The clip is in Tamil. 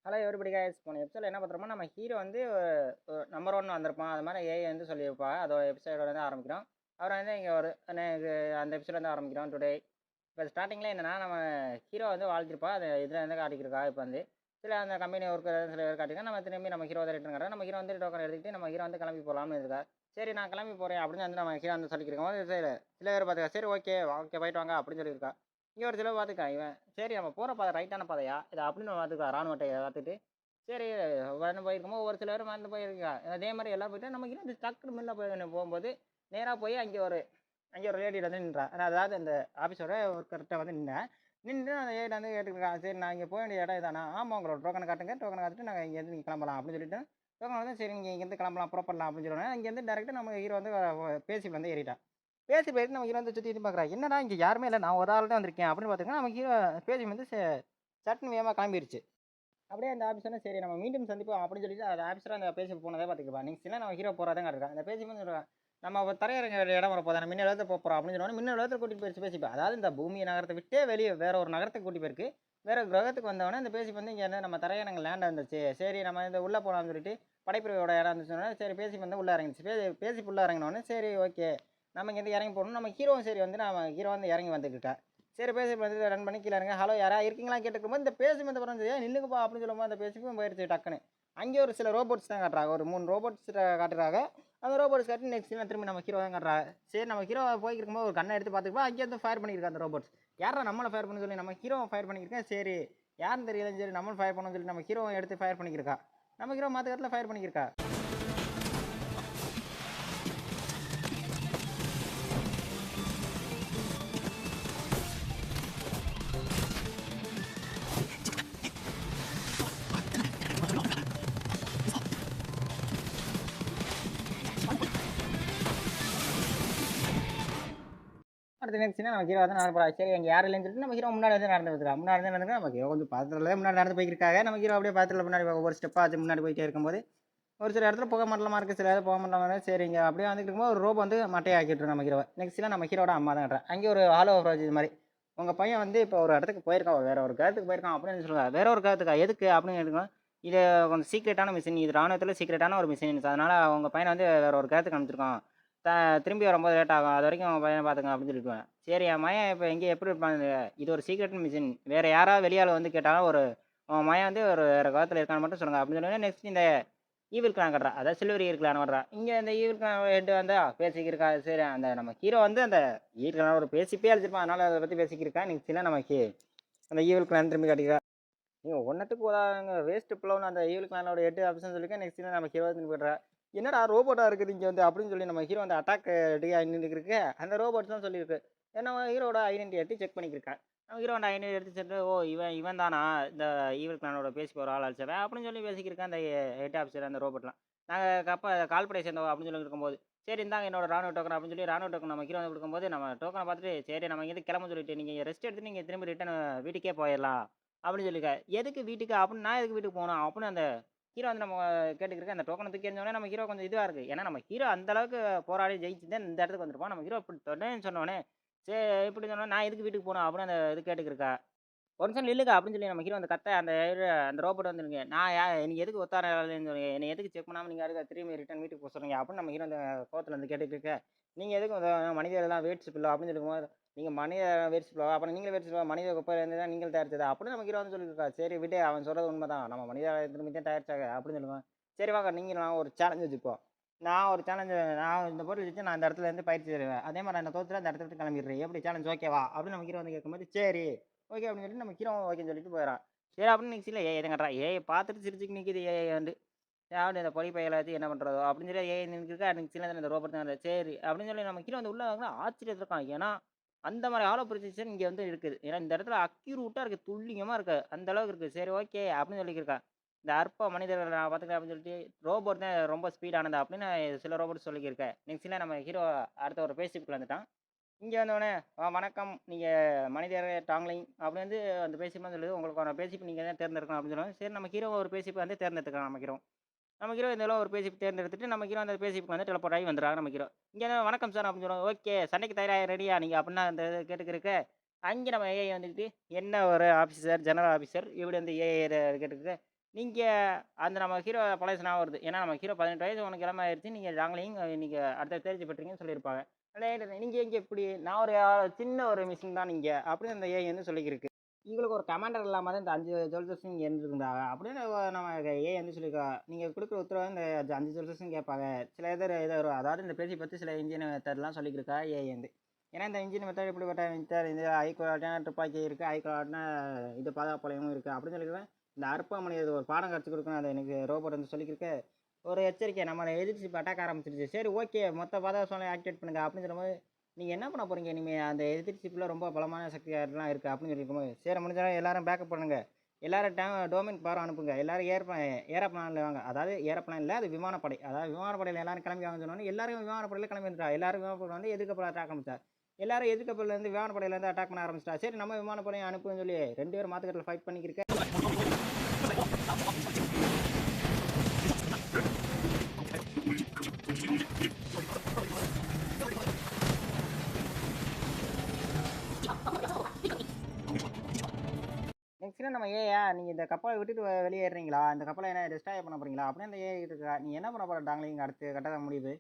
Hello everybody guys. போன எபிசோட என்ன பண்ணுறோமோ, நம்ம ஹீரோ வந்து நம்பர் ஒன் வந்திருப்பான். அது மாதிரி ஏஐ வந்து சொல்லியிருப்பா. அதோட எபிசோட வந்து ஆரம்பிக்கிறோம். அவர் வந்து இங்கே ஒரு அந்த எபிசோட வந்து ஆரம்பிக்கிறோம் டுடே. இப்போ ஸ்டார்டிங்கில் என்னன்னா, நம்ம ஹீரோ வந்து வாழ்த்திருப்பா. அது இதில் வந்து காட்டிக்கிருக்கா. இப்போ வந்து சில அந்த கம்பெனி ஒர்க்கு சில பேர் காட்டிருக்கா. நம்ம திரும்பி நம்ம ஹீரோ ரிட்டர்ன் காட்டுறோம். நம்ம ஹீரோ வந்து டோக்கன் எடுத்துக்கிட்டு நம்ம ஹீரோ வந்து கிளம்பி போகலாம்னு இருக்கா. சரி நான் கிளம்பி போகிறேன் அப்படின்னு வந்து நம்ம ஹீரோ வந்து சொல்லிக்கிறோம். சரி சில பேர் பார்த்துக்கா. சரி ஓகே ஓகே போயிட்டு வாங்க அப்படின்னு சொல்லியிருக்கா. இங்கே ஒரு சில பார்த்துக்கா இவன் சரி நம்ம போகிற பாதை ரைட்டான பாதையா இது அப்படின்னு பார்த்துக்கா. ராணுவட்டை பார்த்துட்டு சரி வந்து போயிருக்கும்போது ஒரு சில பேர் மறந்து போயிருக்கா. அதே மாதிரி எல்லாம் போயிட்டு நமக்கு இன்னும் டக்குனு முன்ன போகும்போது நேராக போய் அங்கே ஒரு லேடி வந்து நின்றா. அதாவது அந்த ஆஃபீஸோட ஒருத்தர்கிட்ட வந்து நின்று அந்த ஏட் வந்து கேட்டுருக்கா. சரி நான் இங்கே போக வேண்டிய இடம் இதானா? ஆமாம் உங்களோட டோக்கனை காட்டுங்க. டோக்கனை காட்டுட்டு நாங்கள் இங்கேருந்து நீங்கள் கிளம்பலாம் அப்படின்னு சொல்லிட்டு டோக்கன் வந்து சரி நீங்கள் இங்கேருந்து கிளம்பலாம் புறப்படலாம் அப்படின்னு சொல்லுவாங்க. இங்கேருந்து டேரெக்டாக நம்ம ஹீரோ வந்து பேசி வந்து ஏறிட்டா. பேசி போயிட்டு நம்ம ஹீரோ வந்து சுற்றி பார்க்குறா. என்னடா இங்கே யாருமே இல்லை, நான் ஒரு ஆள் தான் வந்திருக்கேன் அப்படின்னு பார்த்துக்கோங்க. நம்ம ஹீரோ பேசி வந்து சட்டுன்னு வேகமாக கிளம்பிருச்சு. அப்படியே அந்த ஆஃபீஸர் சரி நம்ம மீண்டும் சந்திப்போம் அப்படின்னு சொல்லிட்டு அந்த ஆஃபீஸர் அந்த பேசி போனதை பார்த்துக்கப்பா. நெக்ஸ்ட் நம்ம ஹீரோ போகிறதான் காட்டுறா. அந்த பேசி வந்து சொல்லுவாங்க நம்ம தரையிறங்க இடம் வர போதா மின்ன எழுத போகிறோம் அப்படின்னு சொன்னோன்னா மின்ன எழுத கூட்டிட்டு போயிடுச்சு பேசிப்பா. அதாவது இந்த பூமி நகரத்தை விட்டே வெளியே வேற ஒரு நகரத்துக்கு கூட்டி போயிருக்கு. வேற கிரகத்துக்கு வந்தவொடனே இந்த பேசி வந்து இங்கே நம்ம தரையிறங்க லேண்ட் வந்துச்சு. சரி நம்ம இந்த உள்ளே போகலாம்னு சொல்லிட்டு படைப்பிரிவோட இடம் இருந்துச்சுன்னா சரி பேசி வந்து உள்ளே இறங்கிச்சு. பேசி உள்ளே இறங்கினோடனே சரி ஓகே நம்ம இங்கேருந்து இறங்கி போகணும். நம்ம ஹீரோவும் சரி வந்து நம்ம ஹீரோ வந்து இறங்கி வந்துக்கிட்டா. சரி பேசி வந்து ரன் பண்ணி கீழே இருங்க. ஹலோ யாரா இருக்கீங்களா கேட்டுக்கும்போது இந்த பேசி வந்து பிறந்து நில்லுங்கப்பா அப்படின்னு சொல்லும்போது அந்த பேசிக்கும் போயிடுச்சு டக்குன்னு. அங்கே ஒரு சில ரோபோட்ஸ் தான் காட்டுறாங்க. ஒரு 3 ரோபோட்ஸ் காட்டுறாங்க. அந்த ரோபோட்ஸ் காட்டி நெக்ஸ்ட் திரும்பி நம்ம ஹீரோ தான் காட்டுறாங்க. சரி நம்ம ஹீரோ போய்க்கு இருக்கும்போது ஒரு கண்ணை எடுத்து பார்த்துக்கப்போ அங்கே வந்து ஃபயர் பண்ணியிருக்கா அந்த ரோபோட்ஸ். யாரா நம்மளை ஃபயர் பண்ணி சொல்லி நம்ம ஹீரோ ஃபயர் பண்ணியிருக்கேன். சரி யாருன்னு தெரியல. சரி நம்மளும் ஃபயர் பண்ணணும்னு சொல்லி நம்ம ஹீரோ எடுத்து ஃபயர் பண்ணியிருக்கா. நம்ம ஹீரோ மாற்ற இடத்துல ஃபயர் பண்ணியிருக்கா. அடுத்த நெக்ஸ்ட் நம்ம ஹீரோ வந்து நடந்து போகிறா. சரி எங்கள் யாரும் இல்லைன்னு சொல்லிட்டு நம்ம ஹீரோ முன்னாடி வந்து நடந்து வந்துருக்கா. முன்னாடி வந்து நடந்து நம்ம ஹீரோ கொஞ்சம் பாத்திரத்துல முன்னாடி நடந்து போய்க்கிருக்காங்க. நம்ம ஹீரோ அப்படியே பாத்திரத்துல முன்னாடி ஒவ்வொரு ஸ்டெப்பாக ஆச்சு முன்னாடி போயிட்டே இருக்கும்போது ஒரு சில இடத்துல புகை மண்டலமாக இருக்குது, சில இடத்துல புகை மண்டலமாக இருக்குது. சரிங்க அப்படியே வந்துட்டு இருக்கும்போது ஒரு ரோப் வந்து மட்டையாக்கிட்டு நம்ம ஹீரோவை. நெக்ஸ்ட்டில் நம்ம ஹீரோட அம்மா தான் கட்டுறேன். அங்கே ஒரு ஹாலோ ப்ராஜ் இது மாதிரி உங்கள் பையன் வந்து இப்போ ஒரு இடத்துக்கு போயிருக்கான், வேற ஒரு கிரகத்துக்கு போயிருக்கான் அப்படின்னு சொல்லுவாங்க. வேற ஒரு கிரகத்துக்கா எதுக்கு அப்படின்னு கேட்டுக்கலாம். இது கொஞ்சம் சீக்ரெட்டான மிஷின், இது ராணுவத்தில் சீக்ரெட்டான ஒரு மிஷின். அதனால் அவங்க பையனை வந்து வேற ஒரு கிரகத்துக்கு அனுப்பிச்சிருக்கோம். திரும்பி வரும்போது லேட் ஆகும், அது வரைக்கும் அவன் பையனை பார்த்துங்க அப்படின்னு சொல்லிட்டுவேன். சரி என் மயன் இப்போ எங்கே எப்படி இருப்பாங்க, இது ஒரு சீக்ரெட் மிஷின், வேறு யாராவது வெளியால் வந்து கேட்டாலும் ஒரு அவன் மயன் வந்து ஒரு வேறு காலத்தில் இருக்கான்னு மட்டும் சொல்லுங்கள் அப்படின்னு சொல்லுவேன். நெக்ஸ்ட் இந்த ஈவில் கிளான் கட்டுறா, அதாவது சில்வர் ஈவில் கிளான் வர்றா. இங்கே இந்த ஈவில் கிளான் ஹெட் வந்தா பேசிக்கிருக்கா. சரி அந்த நம்ம ஹீரோ வந்து அந்த ஈவில் கிளான் ஒரு பேசிப்பே அழிச்சிருப்பான், அதனால் அதை பற்றி பேசிக்கிருக்கா. நெக்ஸ்ட் நமக்கு அந்த ஈவில் கிளான் திரும்பி காட்டிக்கிறா. நீங்கள் ஒன்றத்துக்கு உதாங்க வேஸ்ட் பிளவுன்னு அந்த ஈவில் கிளானோட 8 ஆப்ஷன் சொல்லியிருக்கேன். நெக்ஸ்ட் நம்ம ஹீரோ திரும்பி போய்ட்றா. என்னடா ரோபோட்டாக இருக்குது இங்கே வந்து அப்படின்னு சொல்லி நம்ம ஹீரோ அந்த அட்டாக் ரெடியாக இருக்கு. அந்த ரோபோட்ஸ் தான் சொல்லியிருக்கு. ஏன்னா ஹீரோட ஐடென்டிட்டி எடுத்து செக் பண்ணிக்கிருக்கேன். நம்ம ஹீரோட ஐடென்டிட்டி எடுத்து செட்டு ஓ இவன் தானா இந்த ஈவில் கிளானோட பேசி ஒரு ஆள் அழிச்சவன் அப்படின்னு சொல்லி பேசிக்கிருக்கேன். அந்த 8 ஆப்ஷன் அந்த ரோபோட்லாம் நாங்கள் கால்படை சேர்ந்தோம் அப்படின்னு சொல்லி இருக்கும்போது சரி இந்தாங்க என்னோட ராணுவ டோக்கன் அப்படின்னு சொல்லி ராணுவ டோக்கன் நம்ம ஹீரோ வந்து கொடுக்கும்போது நம்ம டோக்கனை பார்த்துட்டு சரி நம்ம இங்கேருந்து கிளம்ப சொல்லிட்டு நீங்கள் ரெஸ்ட் எடுத்து நீங்கள் திரும்பி ரிட்டன் வீட்டுக்கே போயிடலாம் அப்படின்னு சொல்லியிருக்கா. எதுக்கு வீட்டுக்கு அப்படின்னு நான் எதுக்கு வீட்டுக்கு போகணும் அப்படின்னு அந்த ஹீரோ வந்து நம்ம கேட்டுக்கிருக்க. அந்த டோக்கனை தூக்கி எறிஞ்சோடனே நம்ம ஹீரோ கொஞ்சம் இதுவாக இருக்குது. ஏன்னா நம்ம ஹீரோ அந்த அளவுக்கு போராடி ஜெயிச்சு தான் இந்த இடத்துக்கு வந்திருப்போம். நம்ம ஹீரோ இப்படி தொடர்ந்து சொன்னோடனே சரி இப்படி சொன்னோன்னே நான் எதுக்கு வீட்டுக்கு போகணும் அப்படின்னு அந்த இது கேட்டுக்கிருக்கா. ஒரு நிமிஷம் நில்லுங்க அப்படின்னு சொல்லி நம்ம ஹீரோ அந்த அந்த ரோபோட் வந்துருங்க. நான் எனக்கு எதுக்கு ஒத்தாரன்னு சொல்லுங்க, என்னை எதுக்கு செக் பண்ணாமல் நீங்கள் யாருக்கு திரும்பி ரிட்டன் வீட்டுக்கு போக சொல்லுங்க அப்படின்னு நம்ம ஹீரோ அந்த கோவத்தில் வந்து கேட்டுட்டு இருக்க. நீங்கள் எதுக்கு மனிதர்கள்லாம் வேட்ஸ் பில்லோ அப்படின்னு சொல்லும்போது நீங்கள் மனித வேட்ஸ் பில்லோ அப்புறம் நீங்களே வேட்ஸ் பில்லோ மனித குப்பையிலேருந்து தான் நீங்கள் தயாரிச்சதா அப்படின்னு நம்ம ஹீரோ வந்து சொல்லியிருக்கா. சரி விட்டு அவன் சொல்கிறது உண்மை தான், நம்ம மனித திரும்பி தான் தயாரிச்சாங்க அப்படின்னு சொல்லுவேன். சரி வாங்க நீங்கள் நான் ஒரு சேலஞ்ச் வச்சுப்போம். நான் இந்த பொருள் வச்சு நான் அந்த இடத்துல இருந்து பயிற்சி தருவேன். அதே மாதிரி நான் தோத்துல அந்த இடத்துல கிளம்பிடுறேன். எப்படி சேலஞ்ச் ஓகேவா அப்படின்னு நம்ம ஹீரோ வந்து கேட்கும்போது சரி ஓகே அப்படின்னு சொல்லிட்டு நம்ம ஹீரோ ஓகேன்னு சொல்லிட்டு போயிடறான். சரி அப்படின்னு நெக்ஸ்ட்டில் ஏஐ தான் கட்டுறான். ஏஐ பார்த்துட்டு சிரிச்சுக்கு நிற்கிது. ஏஐ வந்து அப்படி இந்த பொடி பையில வச்சு என்ன பண்ணுறதோ அப்படின்னு சொல்லி ஏஐ நிற்கிருக்கா. நெக்ஸ்ட்டில் இந்த ரோபோட் தான் சரி அப்படின்னு சொல்லி நம்ம ஹீரோ வந்து உள்ள வாங்க ஆச்சரியத்தில் இருக்கான். ஏன்னா அந்த மாதிரி ஆலோ ப்ரொசிஷன் இங்கே வந்து இருக்குது. ஏன்னா இந்த இடத்துல அக்யூரூட்டாக இருக்குது, துல்லியமாக இருக்குது, அந்த அளவுக்கு இருக்குது. சரி ஓகே அப்படின்னு சொல்லியிருக்கா. இந்த அற்ப மனிதர்கள் நான் பார்த்துக்கிறேன் அப்படின்னு சொல்லிட்டு ரோபோட் தான் ரொம்ப ஸ்பீடானது அப்படின்னு சில ரோபோட் சொல்லியிருக்கேன். நெக்ஸ்ட்டில் நம்ம ஹீரோ அடுத்த ஒரு பேசிப்புக்கு வந்துட்டான். இங்கே வந்தோடனே வணக்கம் நீங்கள் மனிதர் டாங்லிங் அப்படி வந்து அந்த பேசிப்பு சொல்லுது. உங்களுக்கான பேசிப்பு நீங்கள் தான் தேர்ந்தெடுக்கணும் அப்படின்னு சொல்லுவாங்க. சரி நம்ம ஹீரோ ஒரு பேசிப்பு வந்து தேர்ந்தெடுத்துக்கலாம். நம்ம ஹீரோ இந்த ஒரு பேசிப்பு தேர்ந்தெடுத்துட்டு நம்ம ஹீரோ அந்த பேசிப்புக்கு வந்து டெலப்போர்ட் ஆகி வந்துடுறாங்க. நம்ம ஹீரோ இங்கே வணக்கம் சார் அப்படின்னு சொல்லுவாங்க. ஓகே சண்டைக்கு தயாராக ரெடியா நீங்கள் அப்படின்னா அந்த கேட்டுக்கிறக்க. அங்கே நம்ம ஏஐ வந்துக்கிட்டு என்ன ஒரு ஆஃபீஸர் ஜெனரல் ஆஃபீஸர் இப்படி வந்து ஏஐ கேட்டுக்கிட்டு நீங்கள் அந்த நம்ம ஹீரோ பழைய ஞாபகம் வருது. ஏன்னா நம்ம ஹீரோ 18 வயசு உனக்கு இளமை ஆயிருச்சு. நீங்கள் ஜாங்கலிங் இன்னைக்கு அடுத்த தேர்ச்சி பெற்றீங்கன்னு சொல்லியிருப்பாங்க. நீங்கள் எங்கே இப்படி நான் ஒரு சின்ன ஒரு மிஷின் தான் நீங்கள் அப்படின்னு அந்த ஏஐ வந்து சொல்லிக்கிருக்கு. உங்களுக்கு ஒரு கமாண்டர் இல்லாம தான் இந்த 5 ஜுவல்ஸும் இங்கே இருந்திருக்குதா அப்படின்னு நம்ம ஏஐ வந்து சொல்லியிருக்கா. நீங்கள் கொடுக்குற உத்தரவு இந்த 5 ஜுவல்ஸும் கேட்பாங்க. சில இதை அதாவது இந்த பேசி பற்றி சில இன்ஜின் மெத்தட்லாம் சொல்லிக்கிருக்கா ஏஐ வந்து. ஏன்னா இந்த இன்ஜின் மெத்தட் எப்படிப்பட்ட மெத்தட் இந்த ஹை குவாலிட்டியான துப்பாக்கி இருக்குது, ஹை குவாலிட்டியான இது பாதுகாப்பாளையமும் இருக்குது அப்படின்னு சொல்லியிருக்கேன். இந்த அற்பமணி இது ஒரு பாடம் கற்றுக் கொடுக்கணும். அதை எனக்கு ரோபோட் வந்து சொல்லிக்கிருக்க ஒரு எச்சரிக்கை நம்மளை எதிர்த்து இப்போ அட்டாக் ஆரம்பிச்சிருச்சு. சரி ஓகே மொத்த பாதுகாப்பு சூழ்நிலை ஆக்டிவேட் பண்ணுங்க அப்படின்னு சொல்லும்போது நீங்கள் என்ன பண்ண போகிறீங்க இனிமேல் அந்த எதிர்ச்சிப்பில் ரொம்ப பலமான சக்தியாரெலாம் இருக்குது அப்படின்னு சொல்லியிருக்கும்போது சரி முடிஞ்சாலும் எல்லாரும் பேக்கப் பண்ணுங்கள், எல்லாரும் டோமின் பாரம் அனுப்புங்க, எல்லாரும் ஏரோப்ளானில் வாங்க. அதாவது ஏரோப்ளான் இல்லை அது விமானப்படை. அதாவது விமானப்படையில் எல்லாரும் கிளம்பி வாங்க சொன்னோன்னே எல்லாரும் விமானப்படையில் கிளம்பி வந்துட்டா. எல்லாரும் விமானப்படை வந்து எதிர்க்கப்பட அட்டாக் ஆரம்பிச்சா. எல்லாரும் எதிர்க்கப்பலேருந்து விமானப்படையிலேருந்து அட்டாக் பண்ண ஆரம்பிச்சிட்டா. சரி நம்ம விமானப்படையை அனுப்புன்னு சொல்லி 2 பேரும் மாத்துக்கட்டில் ஃபைட் பண்ணிக்கிறக்க நெக்ஸ்ட் நம்ம ஏயா நீங்கள் இந்த கப்பலை விட்டுட்டு வெளியேறீங்களா, இந்த கப்பலை என்ன டிஸ்ட்ராய் பண்ண போறீங்களா அப்படின்னு அந்த ஏஐ இருக்கா. நீ என்ன பண்ண போகிற டாங்லிங் அடுத்து கட்ட முடியுது.